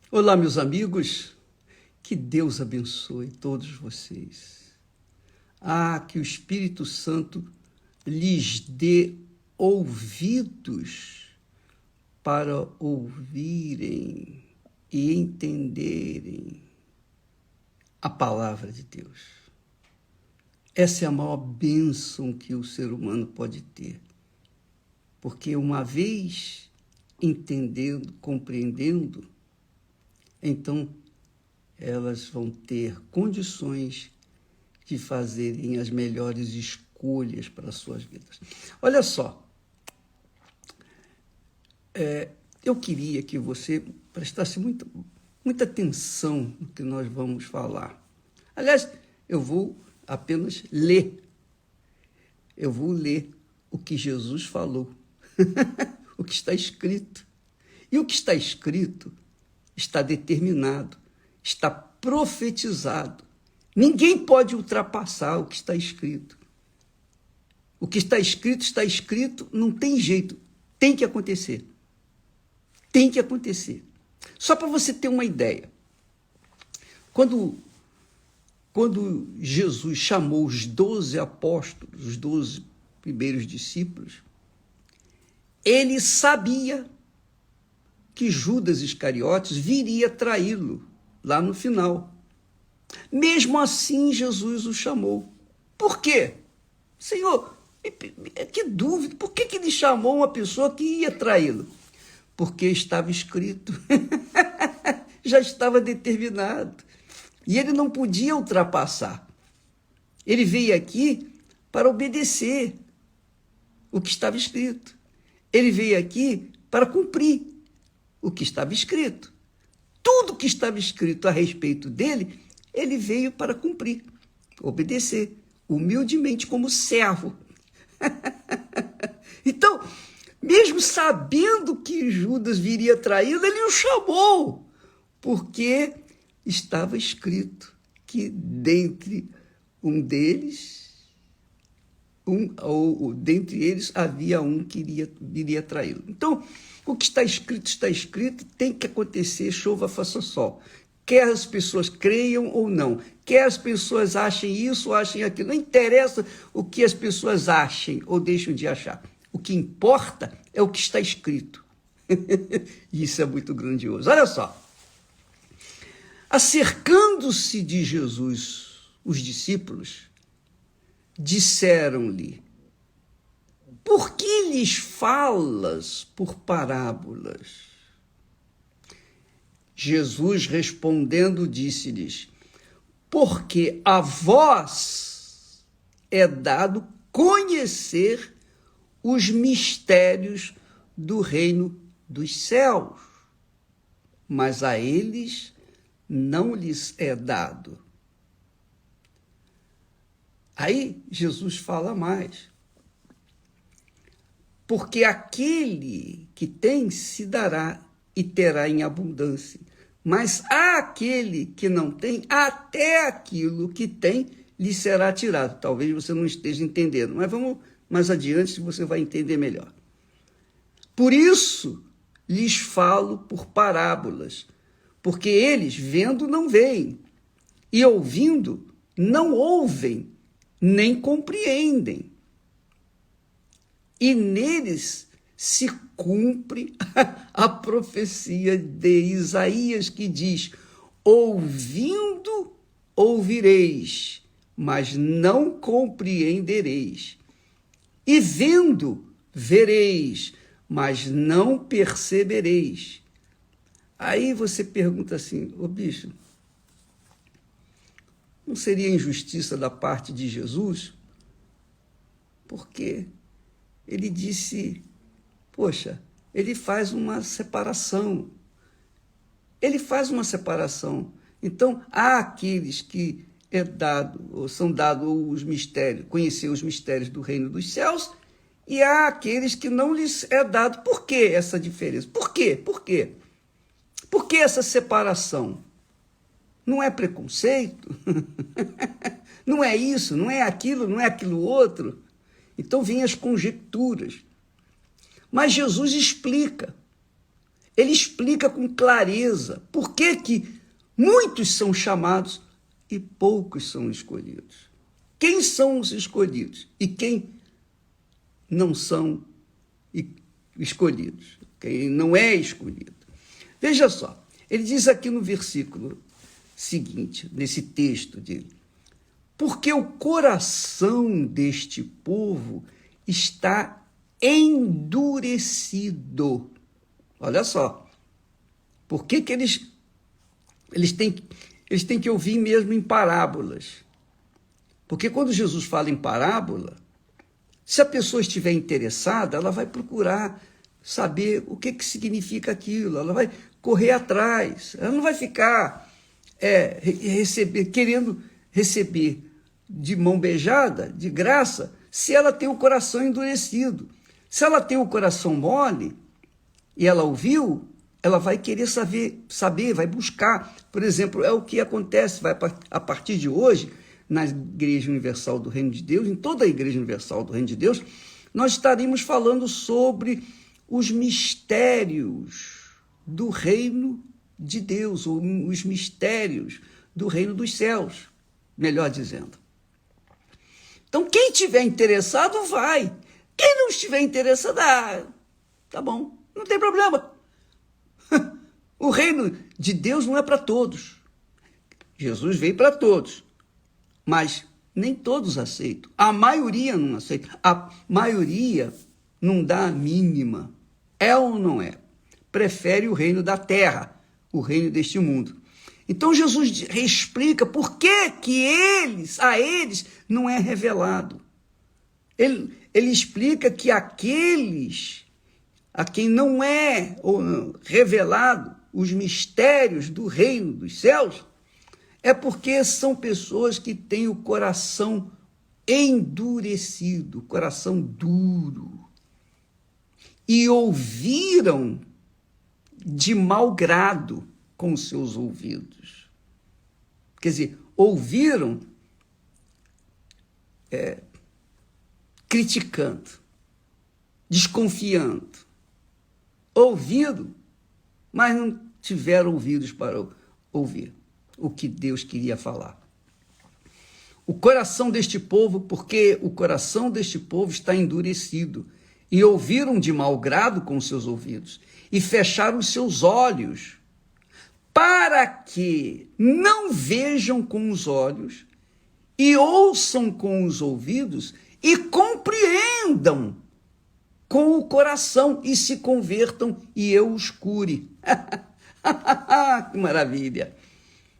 Olá, meus amigos, que Deus abençoe todos vocês. Que o Espírito Santo lhes dê ouvidos para ouvirem e entenderem a palavra de Deus. Essa é a maior bênção que o ser humano pode ter, porque uma vez entendendo, compreendendo, então elas vão ter condições de fazerem as melhores escolhas para as suas vidas. Olha só, eu queria que você prestasse muita atenção no que nós vamos falar. Aliás, eu vou apenas ler. Eu vou ler o que Jesus falou, o que está escrito. E o que está escrito está determinado, está profetizado. Ninguém pode ultrapassar o que está escrito. O que está escrito, não tem jeito, tem que acontecer. Tem que acontecer. Só para você ter uma ideia, quando Jesus chamou os 12 apóstolos, os 12 primeiros discípulos, ele sabia que Judas Iscariotes viria traí-lo lá no final. Mesmo assim, Jesus o chamou. Por quê? Senhor, que dúvida, por que ele chamou uma pessoa que ia traí-lo? Porque estava escrito, já estava determinado, e ele não podia ultrapassar. Ele veio aqui para obedecer o que estava escrito. Ele veio aqui para cumprir o que estava escrito. Tudo que estava escrito a respeito dele, ele veio para cumprir, obedecer, humildemente como servo. Então, mesmo sabendo que Judas viria traí-lo, ele o chamou, porque estava escrito que dentre dentre eles havia um que viria traí-lo. Então, o que está escrito, tem que acontecer, chova, faça sol. Quer as pessoas creiam ou não, quer as pessoas achem isso ou achem aquilo, não interessa o que as pessoas achem ou deixam de achar. O que importa é o que está escrito. Isso é muito grandioso. Olha só. Acercando-se de Jesus, os discípulos disseram-lhe: por que lhes falas por parábolas? Jesus respondendo disse-lhes: porque a vós é dado conhecer os mistérios do reino dos céus, mas a eles não lhes é dado. Aí Jesus fala mais. Porque aquele que tem se dará e terá em abundância, mas àquele que não tem, até aquilo que tem lhe será tirado. Talvez você não esteja entendendo, mas vamos mais adiante, você vai entender melhor. Por isso lhes falo por parábolas, porque eles, vendo, não veem, e ouvindo, não ouvem, nem compreendem. E neles se cumpre a profecia de Isaías, que diz: ouvindo, ouvireis, mas não compreendereis. E vendo, vereis, mas não percebereis. Aí você pergunta assim: ô bicho, não seria injustiça da parte de Jesus? Porque ele disse, poxa, ele faz uma separação. Ele faz uma separação. Então, há aqueles que é dado, ou são dados os mistérios, conhecer os mistérios do reino dos céus, e há aqueles que não lhes é dado. Por que essa diferença? Por quê? Por quê? Por que essa separação? Não é preconceito? Não é isso, não é aquilo outro? Então vêm as conjecturas. Mas Jesus explica. ele explica com clareza por que muitos são chamados e poucos são escolhidos. Quem são os escolhidos e quem não são escolhidos, quem não é escolhido. Veja só, ele diz aqui no versículo seguinte, nesse texto dele, porque o coração deste povo está endurecido. Olha só, por que eles têm que ouvir mesmo em parábolas? Porque quando Jesus fala em parábola, se a pessoa estiver interessada, ela vai procurar saber o que significa aquilo, ela vai correr atrás, ela não vai ficar querendo receber de mão beijada, de graça, se ela tem o coração endurecido. Se ela tem o coração mole e ela ouviu, ela vai querer saber, vai buscar. Por exemplo, é o que acontece a partir de hoje, na Igreja Universal do Reino de Deus, em toda a Igreja Universal do Reino de Deus, nós estaremos falando sobre os mistérios do Reino de Deus, ou os mistérios do Reino dos Céus, melhor dizendo. Então, quem estiver interessado, vai. Quem não estiver interessado, tá bom, não tem problema. O reino de Deus não é para todos. Jesus veio para todos, mas nem todos aceitam. A maioria não aceita. A maioria não dá a mínima. É ou não é? Prefere o reino da terra, o reino deste mundo. Então Jesus explica por que a eles não é revelado. Ele explica que aqueles a quem não é revelado os mistérios do reino dos céus, é porque são pessoas que têm o coração endurecido, coração duro, e ouviram de mau grado com os seus ouvidos. Quer dizer, ouviram criticando, desconfiando, ouviram, mas não tiveram ouvidos para ouvir o que Deus queria falar. O coração deste povo, porque o coração deste povo está endurecido, e ouviram de mau grado com seus ouvidos, e fecharam os seus olhos, para que não vejam com os olhos, e ouçam com os ouvidos, e compreendam com o coração, e se convertam, e eu os cure. Que maravilha!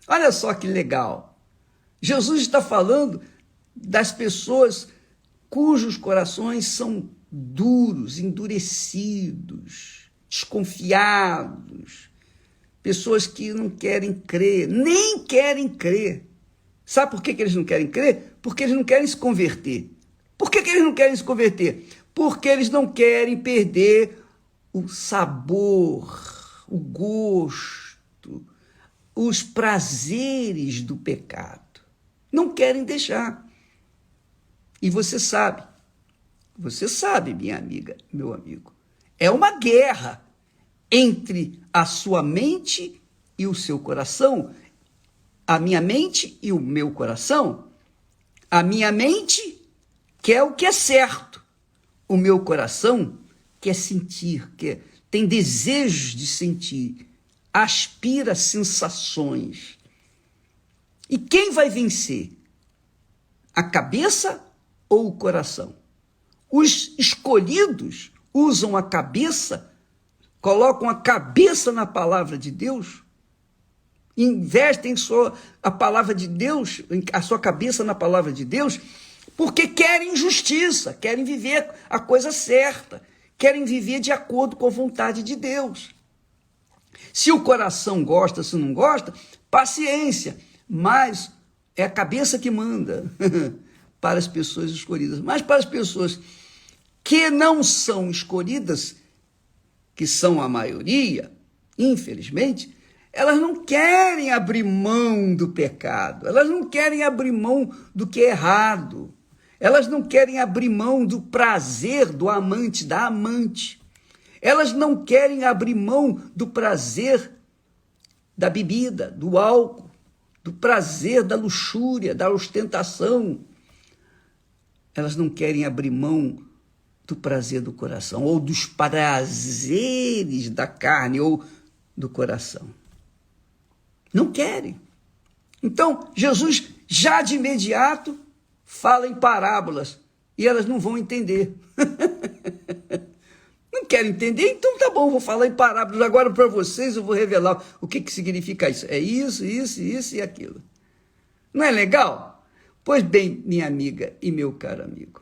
Olha só que legal. Jesus está falando das pessoas cujos corações são duros, endurecidos, desconfiados, pessoas que não querem crer, nem querem crer. Sabe por que eles não querem crer? Porque eles não querem se converter. Por que eles não querem se converter? Porque eles não querem perder o sabor, o gosto, os prazeres do pecado. Não querem deixar. E você sabe, minha amiga, meu amigo, é uma guerra entre a sua mente e o seu coração, a minha mente e o meu coração. A minha mente quer o que é certo, o meu coração quer sentir, tem desejos de sentir, aspira sensações. E quem vai vencer? A cabeça ou o coração? Os escolhidos usam a cabeça, colocam a cabeça na palavra de Deus, investem a palavra de Deus, a sua cabeça na palavra de Deus, porque querem justiça, querem viver a coisa certa, querem viver de acordo com a vontade de Deus. Se o coração gosta, se não gosta, paciência, mas é a cabeça que manda para as pessoas escolhidas. Mas para as pessoas que não são escolhidas, que são a maioria, infelizmente, elas não querem abrir mão do pecado, elas não querem abrir mão do que é errado, elas não querem abrir mão do prazer do amante, da amante. Elas não querem abrir mão do prazer da bebida, do álcool, do prazer da luxúria, da ostentação. Elas não querem abrir mão do prazer do coração, ou dos prazeres da carne, ou do coração. Não querem. Então, Jesus, já de imediato, fala em parábolas, e elas não vão entender. Não querem entender? Então tá bom, vou falar em parábolas. Agora para vocês eu vou revelar o que significa isso. É isso, isso, isso e aquilo. Não é legal? Pois bem, minha amiga e meu caro amigo,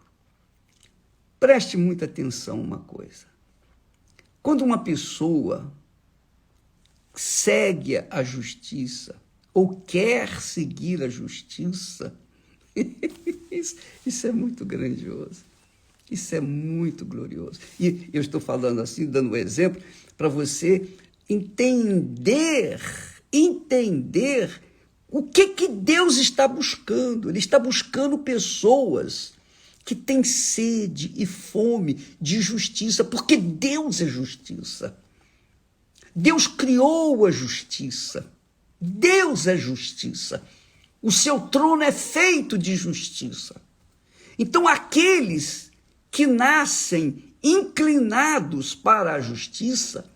preste muita atenção uma coisa. Quando uma pessoa segue a justiça, ou quer seguir a justiça, isso é muito grandioso. Isso é muito glorioso. E eu estou falando assim, dando um exemplo, para você entender o que Deus está buscando. Ele está buscando pessoas que têm sede e fome de justiça, porque Deus é justiça. Deus criou a justiça. Deus é justiça. O seu trono é feito de justiça. Então, aqueles que nascem inclinados para a justiça,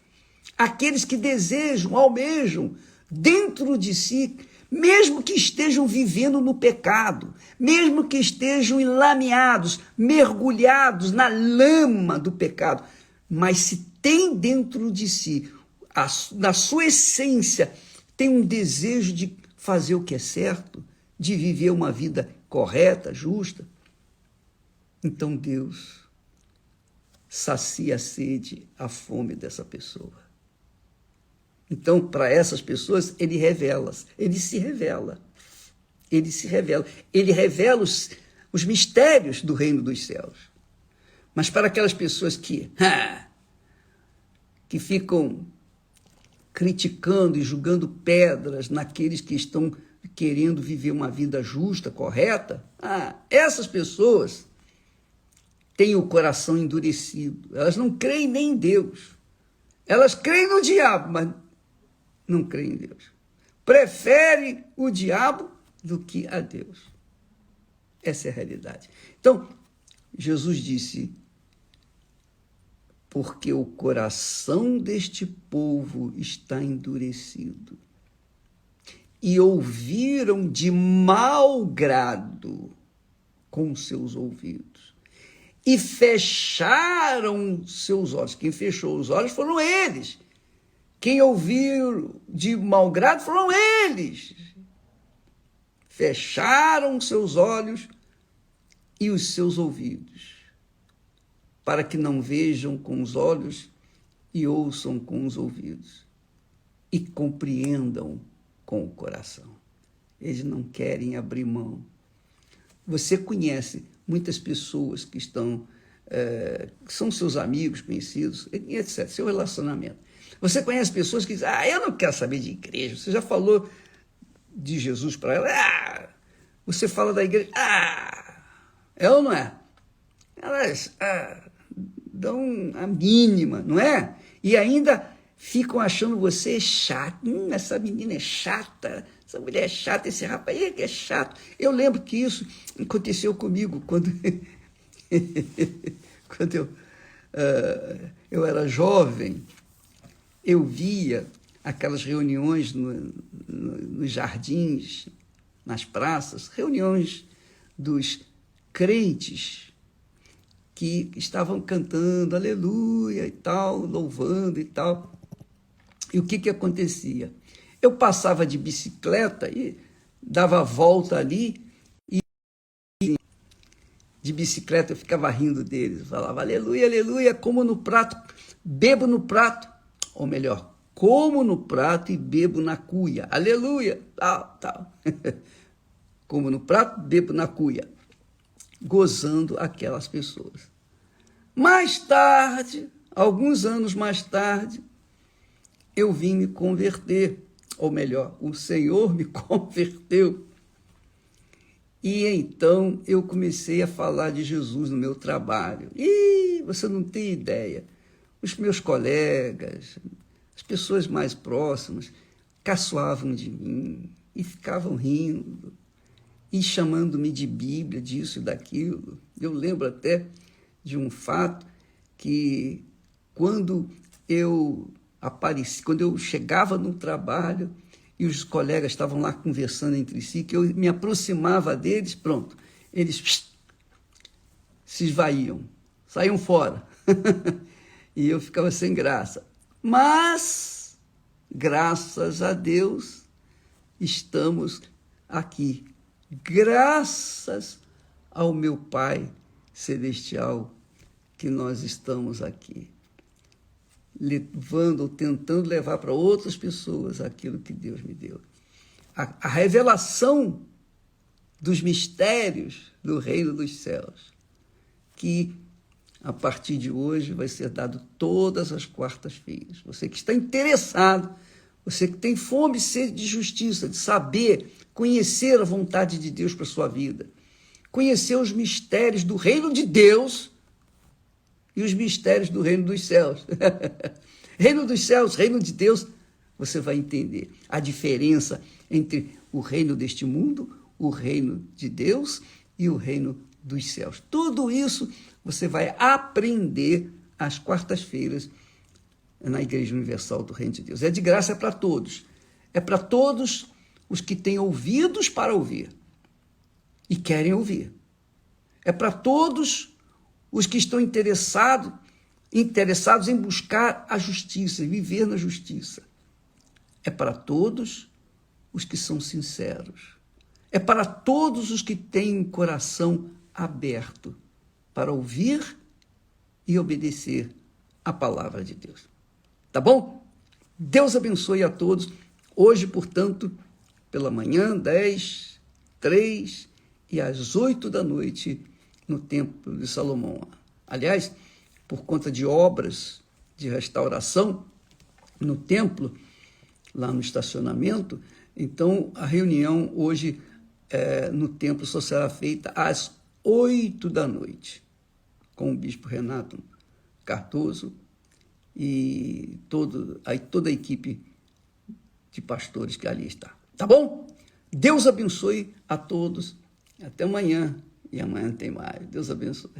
aqueles que desejam, almejam dentro de si, mesmo que estejam vivendo no pecado, mesmo que estejam enlameados, mergulhados na lama do pecado, mas se tem dentro de si, na sua essência, tem um desejo de fazer o que é certo, de viver uma vida correta, justa, então Deus sacia a sede, a fome dessa pessoa. Então, para essas pessoas, ele se revela, ele revela os mistérios do reino dos céus. Mas para aquelas pessoas que ficam criticando e jogando pedras naqueles que estão querendo viver uma vida justa, correta, essas pessoas têm o coração endurecido. Elas não creem nem em Deus. Elas creem no diabo, mas não creem em Deus. Preferem o diabo do que a Deus. Essa é a realidade. Então, Jesus disse, porque o coração deste povo está endurecido, e ouviram de mau grado com seus ouvidos, e fecharam seus olhos. Quem fechou os olhos foram eles. Quem ouviu de mau grado foram eles. Fecharam seus olhos e os seus ouvidos, para que não vejam com os olhos e ouçam com os ouvidos, e compreendam com o coração. Eles não querem abrir mão. Você conhece muitas pessoas que estão, que são seus amigos, conhecidos, etc., seu relacionamento. Você conhece pessoas que dizem, eu não quero saber de igreja. Você já falou de Jesus para ela? Você fala da igreja, é ou não é? Elas dão a mínima, não é? E ainda ficam achando você chato. Essa menina é chata, essa mulher é chata, esse rapaz é chato. Eu lembro que isso aconteceu comigo quando, quando eu era jovem. Eu via aquelas reuniões nos jardins, nas praças, reuniões dos crentes que estavam cantando aleluia e tal, louvando e tal. E o que acontecia? Eu passava de bicicleta e dava a volta ali, e de bicicleta eu ficava rindo deles, falava aleluia, aleluia, como no prato, bebo no prato, ou melhor, como no prato e bebo na cuia, aleluia, tal. Como no prato, bebo na cuia, gozando aquelas pessoas. Mais tarde, alguns anos mais tarde, eu vim me converter, ou melhor, o Senhor me converteu. E então eu comecei a falar de Jesus no meu trabalho. E você não tem ideia. os meus colegas, as pessoas mais próximas, caçoavam de mim e ficavam rindo e chamando-me de Bíblia, disso e daquilo. Eu lembro até de um fato que quando eu apareci, quando eu chegava no trabalho e os colegas estavam lá conversando entre si, que eu me aproximava deles, pronto, eles se esvaíam, saíam fora. E eu ficava sem graça. Mas, graças a Deus, estamos aqui. Graças ao meu Pai Celestial, que nós estamos aqui, levando ou tentando levar para outras pessoas aquilo que Deus me deu. A revelação dos mistérios do reino dos céus, que a partir de hoje vai ser dado todas as quartas-feiras. Você que está interessado, você que tem fome e sede de justiça, de saber, conhecer a vontade de Deus para a sua vida, conhecer os mistérios do reino de Deus e os mistérios do reino dos céus. Reino dos céus, reino de Deus, você vai entender a diferença entre o reino deste mundo, o reino de Deus e o reino dos céus. Tudo isso você vai aprender às quartas-feiras na Igreja Universal do Reino de Deus. É de graça, é para todos. É para todos os que têm ouvidos para ouvir e querem ouvir. É para todos os que estão interessados em buscar a justiça, viver na justiça. É para todos os que são sinceros. É para todos os que têm um coração aberto para ouvir e obedecer a palavra de Deus. Tá bom? Deus abençoe a todos. Hoje, portanto, pela manhã, 10, 3 e às 8 da noite, no Templo de Salomão. Aliás, por conta de obras de restauração no templo, lá no estacionamento, então a reunião hoje no templo só será feita às 8 da noite, com o bispo Renato Cardoso e toda a equipe de pastores que ali está. Tá bom? Deus abençoe a todos. Até amanhã. E amanhã tem mais. Deus abençoe.